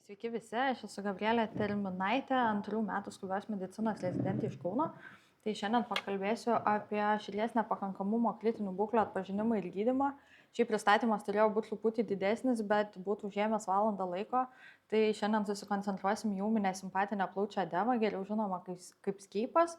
Sveiki visi, aš esu Gabrielė Terminaitė, 2 metų skubios medicinos rezidentė iš Kauno. Tai šiandien pakalbėsiu apie širdies nepakankamumo kritinių būklių atpažinimą ir gydymą. Šiaip pristatymas turėjo būti truputį didesnis, bet būtų užėmęs valandą laiko. Tai šiandien susikoncentruosim į ūminę simpatinę plaučių edemą, geriau žinoma kaip skeipas.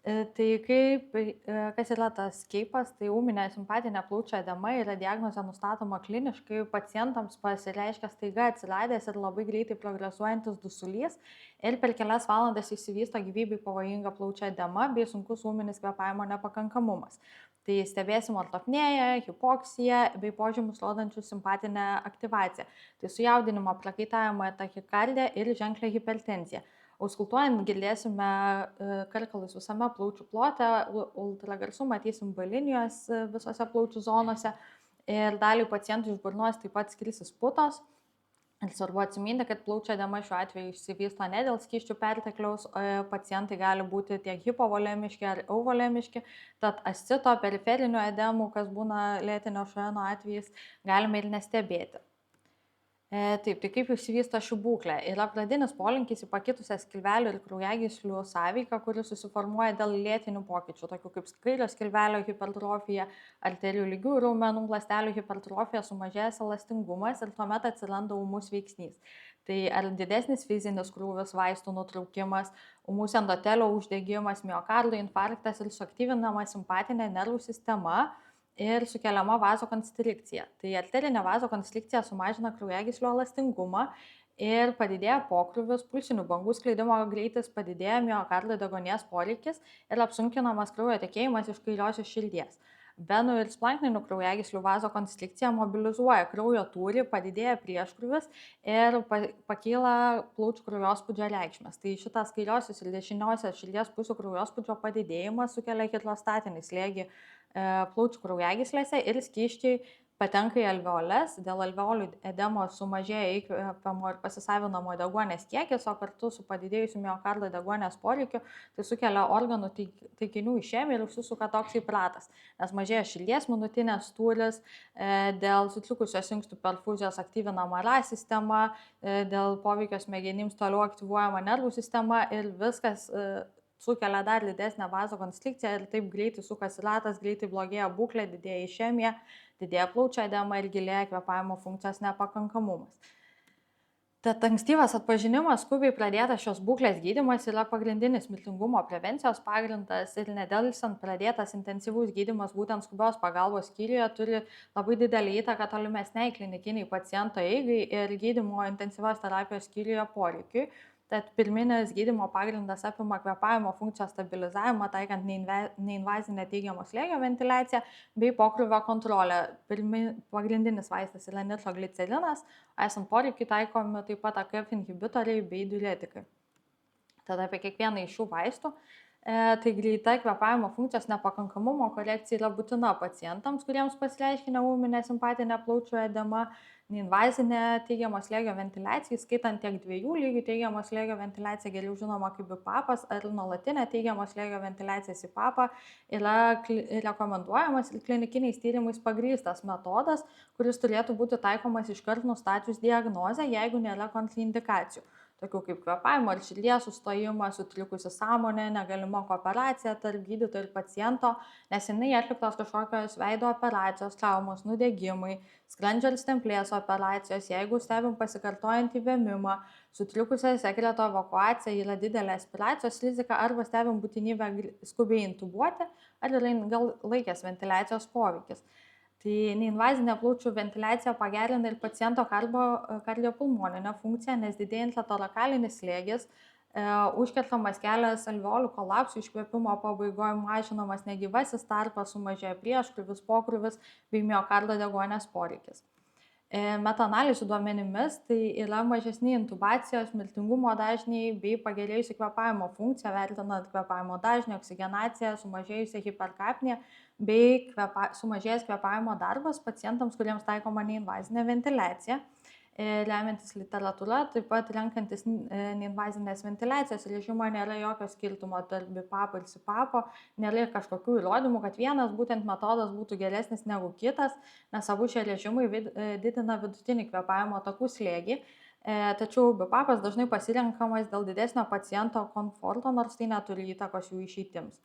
Kas yra tas skeipas, tai ūminė simpatinė plaučių edema yra diagnozė nustatoma kliniškai, pacientams pasireiškia staiga atsiradęs ir labai greitai progresuojantis dusulys ir per kelias valandas išsivysto gyvybei pavojinga plaučių edema bei sunkus ūminis kvėpavimo nepakankamumas. Tai stebėsim ortopnėją, hipoksiją bei požymius rodančių simpatinę aktyvaciją. Tai sujaudinimo, prakaitavimą, tachikardiją ir ženklę hipertenziją. Auskultuojant girdėsime karkalus visame plaučių plote, ultragarsu matysim B linijos visose plaučių zonose ir dalį pacientų iš burnos taip pat skirsis putos. Ir svarbu atsiminti, kad plaučių edema šiuo atveju išsivysto ne dėl skysčių pertekliaus, pacientai gali būti tiek hipovolemiški ar euvolemiški, tad ascito, periferinių edemų, kas būna lėtinio šojeno atvejais, galime ir nestebėti. Taip, tai kaip išsivysto ši būklė? Yra pradinis polinkis į pakitusią skilvelio ir kraujagyslių sąveiką, kuri susiformuoja dėl lėtinių pokyčių, tokių kaip kairio skilvelio hipertrofija, arterijų lygių raumenų ląstelių hipertrofija, sumažėjęs elastingumas ir tuomet atsiranda ūmus veiksnys. Tai ar didesnis fizinis krūvis, vaistų nutraukimas, ūmus endotelio uždegimas, miokardo infarktas ir suaktyvinama simpatinė nervų sistema ir sukeliama vazokonstrikcija. Tai arterinė vazokonstrikcija sumažina kraujagyslių elastingumą ir padidėja pokrūvis, pulsinių bangų skleidimo greitis, padidėja miokardo deguonies poreikis ir apsunkinamas kraujo tekėjimas iš kairiosios širdies. Venų ir splankninių kraujagyslių vazokonstrikcija mobilizuoja kraujo tūrį, padidėja prieškrūvis ir pakyla plaučių kraujospūdžio reikšmės. Tai šitas kairiosios ir dešiniosios širdies pusių kraujospūdžio padidėjimas sukelia hidrostatinį slėgį plaučių kraujagyslėse ir skysčiai patenka į alveoles. Dėl alveolių edemos sumažėja įkvėpamo ir pasisavinamo deguonies kiekis, o kartu su padidėjusiu miokardo deguonies poreikiu tai sukelia organų taikinių išėmį ir užsisuka toksai ratas, nes mažėja širdies minutinės tūris, dėl sutrikusios inkstų perfuzijos aktyvinama RA sistema, dėl poveikio smegenims toliau aktyvuojama nervų sistema ir viskas sukelia dar didesnę vazokonstrikciją ir taip greitai sukasi ratas, greitai blogėja būklė, didėja išemija, didėja plaučių edema ir gilėja kvėpavimo funkcijos nepakankamumas. Tad ankstyvas atpažinimas, skubiai pradėtas šios būklės gydymas yra pagrindinis mirtingumo prevencijos pagrindas ir nedelsant pradėtas intensyvus gydymas būtent skubios pagalbos skyriuje turi labai didelį įtaką tolimesniai klinikiniai paciento eigai ir gydymo intensyvios terapijos skyriuje poreikiui. Tad pirminis gydymo pagrindas apima kvėpavimo funkcijos stabilizavimą, taikant neinvazinę teigiamo slėgio ventiliaciją bei pokrūvio kontrolę. Pagrindinis vaistas yra nitroglicerinas, esant poreikiui taikomi taip pat AKF inhibitoriai bei diuretikai. Tada apie kiekvieną iš šių vaistų. Tai greita kvėpavimo funkcijos nepakankamumo korekcija yra būtina pacientams, kuriems pasireiškia neūminė simpatinė plaučių edema, neinvazinė teigiamo slėgio ventiliacija, skaitant tiek 2 lygių teigiamo slėgio ventiliacija, geriau žinoma kaip BiPAPas, ar nuolatinė teigiamo slėgio ventiliacija CPAP yra rekomenduojamas ir klinikiniais tyrimais pagrįstas metodas, kuris turėtų būti taikomas iškart nustačius diagnozę, jeigu nėra kontraindikacijų. Tokių kaip kvėpavimo ir širdies sustojimas, sutrikusi sąmonė, negalima kooperacija tarp gydytojo ir paciento, neseniai atliktos kažkokios veido operacijos, traumos, nudegimai, skrandžio ir stemplės operacijos, jeigu stebim pasikartojantį vėmimą, sutrikusią sekreto evakuaciją, yra didelė aspiracijos rizika arba stebim būtinybę skubiai intubuoti ar yra ilgalaikės ventiliacijos poveikis. Tai neinvazinė plaučių ventiliacija pagerina ir paciento kardiopulmoninę funkciją, nes didėja intratorakalinis slėgis, užkertamas kelias alveolių kolapsų iškvėpimo pabaigoje, mažinamas negyvasis tarpas, sumažėja prieškrūvis, pokrūvis bei miokardo deguonies poreikis. Metaanalizių duomenimis tai yra mažesni intubacijos, mirtingumo dažniai bei pagerėjusi kvėpavimo funkcija, vertinant kvėpavimo dažnį, oksigenaciją, sumažėjusią hiperkapniją bei sumažėjęs kvėpavimo darbas pacientams, kuriems taikoma neinvazinė ventiliacija. Remiantis literatūra, taip pat renkantis neinvazinės ventiliacijos režimo nėra jokio skirtumo tarp BiPAP ir CPAP, nėra kažkokių įrodymų, kad vienas būtent metodas būtų geresnis negu kitas, nes abu šie režimai didina vidutinį kvėpavimo takų slėgį. Tačiau bipapas dažnai pasirenkamas dėl didesnio paciento komforto, nors tai neturi įtakos jų išeitims.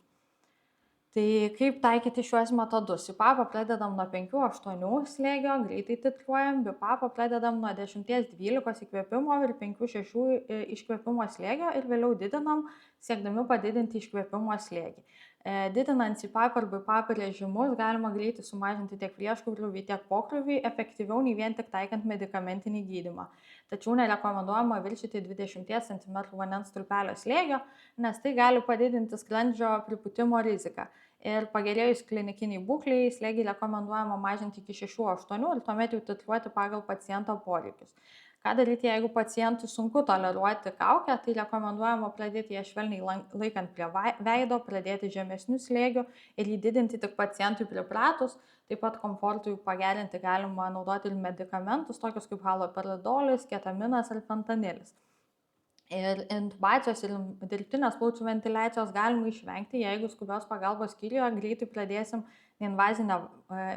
Tai kaip taikyti šiuos metodus? Bipapą pradedam nuo 5-8 slėgio, greitai titruojam, bipapą pradedam nuo 10-12 įkvėpimo ir 5-6 iškvėpimo slėgio ir vėliau didinam, siekdami padidinti iškvėpimo slėgį. Didinant CPAP ar BiPAP režimus galima greitį sumažinti tiek prieškrūvį, tiek pokrūvį, efektyviau nei vien tik taikant medikamentinį gydymą. Tačiau nerekomenduojama viršyti 20 cm vandens stulpelio slėgio, nes tai gali padidinti skrandžio pripūtimo riziką. Ir pagerėjus klinikiniai būkliai, slėgį rekomenduojama mažinti iki 6-8 ir tuomet jau titruoti pagal paciento poreikius. Ką daryti, jeigu pacientui sunku toleruoti kaukę, tai rekomenduojama pradėti ją švelniai laikant prie veido, pradėti žemesnių slėgių ir jį didinti tik pacientui pripratus. Taip pat komfortui pagerinti galima naudoti ir medikamentus, tokius kaip haloperidolis, ketaminas ar fentanilis. Ir intubacijos ir dirbtinės plaučių ventiliacijos galima išvengti, jeigu skubios pagalbos skyriuje greitai pradėsim neinvazinę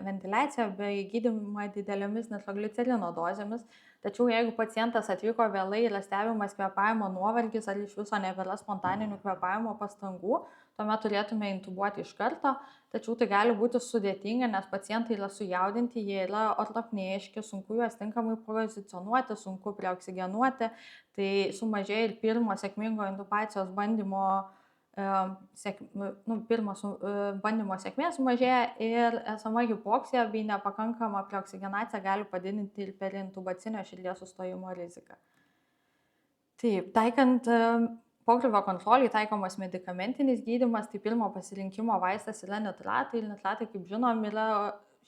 ventiliaciją bei gydymą didelėmis nitroglicerino dozėmis. Tačiau jeigu pacientas atvyko vėlai ir stebimas kvėpavimo nuovargis ar iš viso nebėra spontaninių kvėpavimo pastangų, tuomet turėtume intubuoti iš karto. Tačiau tai gali būti sudėtinga, nes pacientai yra sujaudinti, jie yra ortopnėjiški, sunku juos tinkamai pozicionuoti, sunku preoksigenuoti. Tai sumažėja ir pirmo sėkmingo intubacijos bandymo bandymo sėkmė sumažėja ir esama hipoksija bei nepakankama preoksigenacija gali padidinti ir perintubacinio širdies sustojimo riziką. Taip, taikant pokrūvio kontrolį taikomas medikamentinis gydymas, tai pirmo pasirinkimo vaistas yra nitratai ir nitratai, kaip žinom, yra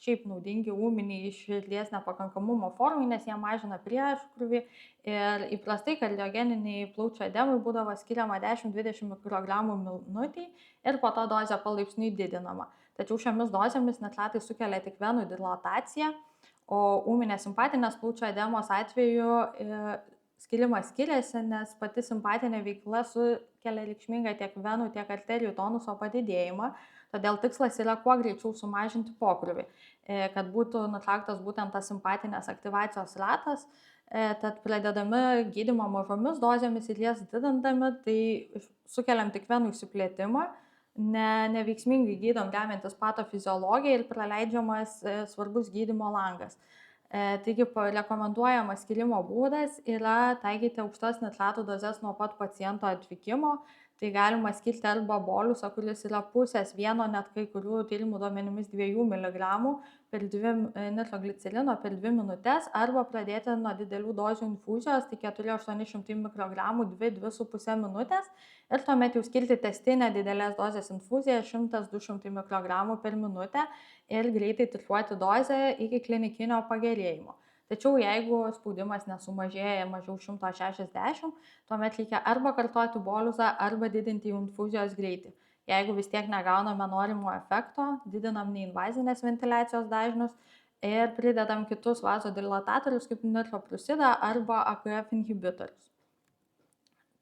šiaip naudingi ūminiai širdies nepakankamumo formai, nes jie mažina prieškrūvį ir įprastai kardiogeniniai plaučių edemai būdavo skiriama 10-20 mikrogramų minutį ir po to dozė palaipsniui didinama. Tačiau šiomis dozėmis nitratai sukelia tik venų dilataciją, o ūminės simpatinės plaučių edemos atveju skirimas skiriasi, nes pati simpatinė veikla sukelia reikšmingą tiek venų, tiek arterijų tonuso padidėjimą. Todėl tikslas yra kuo greičiau sumažinti pokrūvį, kad būtų nutrauktas būtent tas simpatinės aktyvacijos ratas. Tad pradedami gydymo mažomis dozėmis ir jas didindami, tai sukeliam tik venų išsiplėtimą, neveiksmingai gydom remiantis patofiziologiją ir praleidžiamas svarbus gydymo langas. Taigi rekomenduojamas skyrimo būdas yra taikyti aukštas nitratų dozes nuo pat paciento atvykimo. Tai galima skirti arba bolusą, kuris yra pusės vieno, net kai kurių tyrimų duomenimis 2 mg nitroglicerino per 2 minutės, arba pradėti nuo didelių dozių infuzijos, tai 4-800 mikrogramų 2-2,5 minutės ir tuomet jau skirti testinę didelės dozės infuziją 100-200 mikrogramų per minutę ir greitai titruoti dozę iki klinikinio pagerėjimo. Tačiau jeigu spaudimas nesumažėja mažiau 160, tuomet reikia arba kartoti bolusą, arba didinti infuzijos greitį. Jeigu vis tiek negauname norimo efekto, didinam neinvazinės ventiliacijos dažnius ir pridedam kitus vazodilatatorius kaip nitroprusidą arba AKF inhibitorius.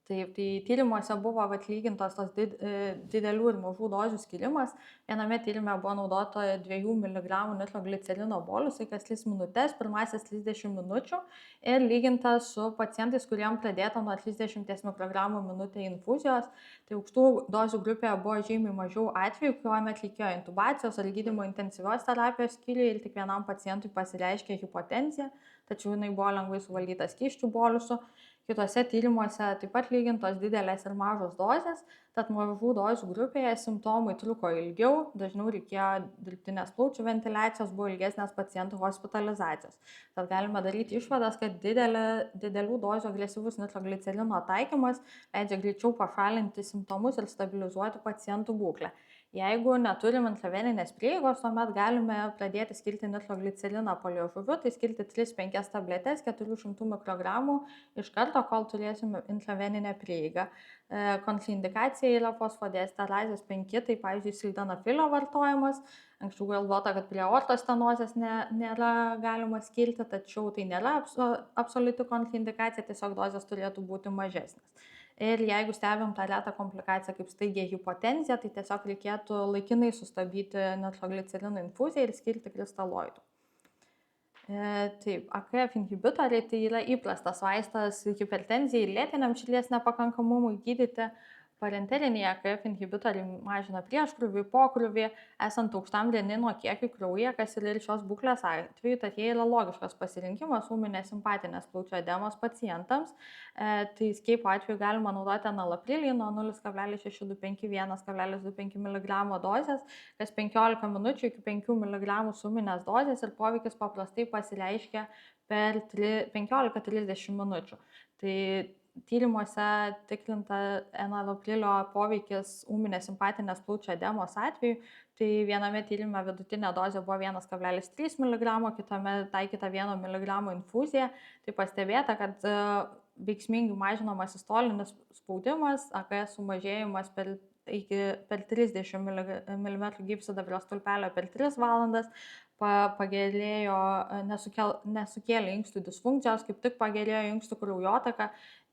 Taip, tai tyrimuose buvo atlygintos tos didelių ir mažų dozių skirimas. Viename tyrime buvo naudota 2 mg nitroglicerino bolusai kas 3 minutės, pirmasis 30 minučių ir lyginta su pacientais, kuriem pradėta nuo 30 mikrogramų minutė infuzijos. Tai aukštų dozių grupėje buvo žymiai mažiau atvejų, kuomet reikėjo intubacijos ar gydymo intensyvios terapijos skyriuje ir tik vienam pacientui pasireiškė hipotenzija, tačiau jinai buvo lengvai suvaldyta skysčių bolusu. Kitose tyrimuose taip pat lygintos didelės ir mažos dozės, tad mažų dozių grupėje simptomai truko ilgiau, dažniau reikėjo dirbtinės plaučių ventiliacijos, buvo ilgesnės pacientų hospitalizacijos. Tad galime daryti išvadas, kad didelių dozių agresyvus nitroglicerino taikymas leidžia greičiau pašalinti simptomus ir stabilizuoti pacientų būklę. Jeigu neturim intraveninės prieigos, tuomet galime pradėti skirti nitrogliceriną po liežuviu, tai skirti 3-5 tabletes 400 mikrogramų iš karto, kol turėsime intraveninę prieigą. Kontraindikacija yra fosfodiesterazės 5, tai pavyzdžiui sildenafilio vartojimas. Anksčiau galvota, kad prie aortos stenozės nėra galima skirti, tačiau tai nėra absoliuti kontraindikacija, tiesiog dozės turėtų būti mažesnės. Ir jeigu stebim tą retą komplikaciją kaip staigią hipotenziją, tai tiesiog reikėtų laikinai sustabdyti nitroglicerino infuziją ir skirti kristaloidų. Taip, AKF inhibitoriai tai yra įprastas vaistas hipertenzijai ir lėtiniam širdies nepakankamumui gydyti. Parenteriniai AKF inhibitoriai mažina prieškrūvį, pokrūvį, esant aukštam renino kiekiui kraujyje, kas yra ir šios būklės atveju, tad jie yra logiškas pasirinkimas ūminės simpatinės plaučių edemos pacientams. Tai skeipo atveju galima naudoti enalaprilį nuo 0,625–1,25 mg dozės, kas 15 minučių iki 5 mg suminės dozės ir poveikis paprastai pasireiškia per 15–30 minučių. Tai tyrimuose tikrinta enalaprilio poveikis ūminės simpatinės plaučių edemos atveju, tai viename tyrime vidutinė dozė buvo 1,3 mg, kitame taikyta 1 mg infuzija. Tai pastebėta, kad veiksmingai mažinamas sistolinis spaudimas, AKS sumažėjimas per 30 mm gyvsidabrio stulpelio per 3 valandas, pagerėjo, nesukėlė inkstų disfunkcijos, kaip tik pagerėjo inkstų kraujotaka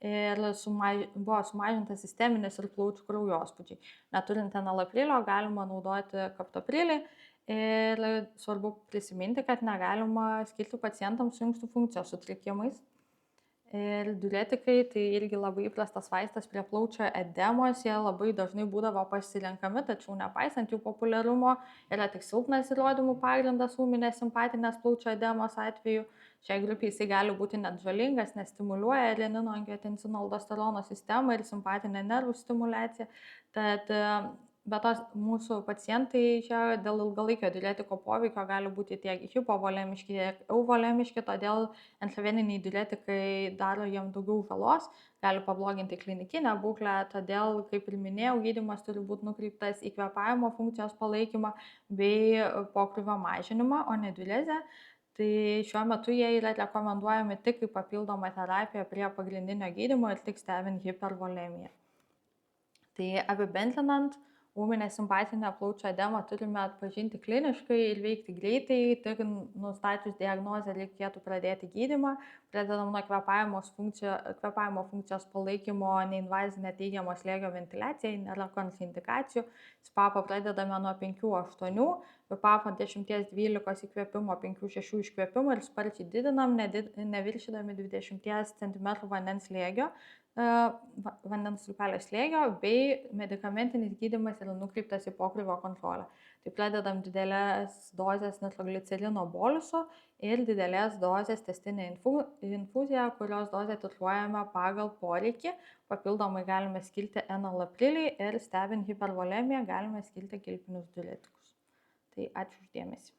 ir buvo sumažintas sisteminis ir plaučių kraujospūdžiai. Neturint enalaprilio galima naudoti kaptoprilį ir svarbu prisiminti, kad negalima skirti pacientams su inkstų funkcijos sutrikimais. Ir diuretikai tai irgi labai įprastas vaistas prie plaučių edemos, jie labai dažnai būdavo pasirenkami, tačiau nepaisant jų populiarumo yra tik silpnas įrodymų pagrindas ūminės simpatinės plaučių edemos atveju. Šiai grupiai jisai gali būti net žalingas, nes stimuliuoja renino, angiotensino, aldosterono sistemą ir simpatinę nervų stimuliaciją. Tad bet tos mūsų pacientai čia dėl ilgalaikio diuretiko poveikio gali būti tiek hipovolemiški, tiek euvolemiški, todėl intraveniniai diuretikai daro jiem daugiau žalos, gali pabloginti klinikinę būklę, todėl, kaip ir minėjau, gydymas turi būti nukreiptas į kvėpavimo funkcijos palaikymą bei pokrūvio mažinimą, o ne diurezę. Tai šiuo metu jie yra rekomenduojami tik kaip papildoma terapija prie pagrindinio gydymo ir tik stebint hipervolemiją. Tai apibendrinant, ūminę simpatinę plaučių edemą turime atpažinti kliniškai ir veikti greitai, tik nustačius diagnozę reikėtų pradėti gydymą. Pradedam nuo kvėpavimo funkcijos palaikymo, neinvazinė teigiamo slėgio ventiliacija, nėra kontraindikacijų. SPAPą pradedame nuo 5–8, PAPą 10–12 įkvėpimo, 5–6 iškvėpimo ir sparčiai didinam, neviršydami 20 cm vandens slėgio. Vandens stulpelio slėgio bei medikamentinis gydymas yra nukreiptas į pokrūvio kontrolę. Tai pradedam didelės dozės nitroglicerino boluso ir didelės dozės testinę infuziją, kurios dozę titruojame pagal poreikį. Papildomai galime skirti enalaprilį ir stebint hipervolemiją galime skirti kilpinius diuretikus. Tai ačiū už dėmesį.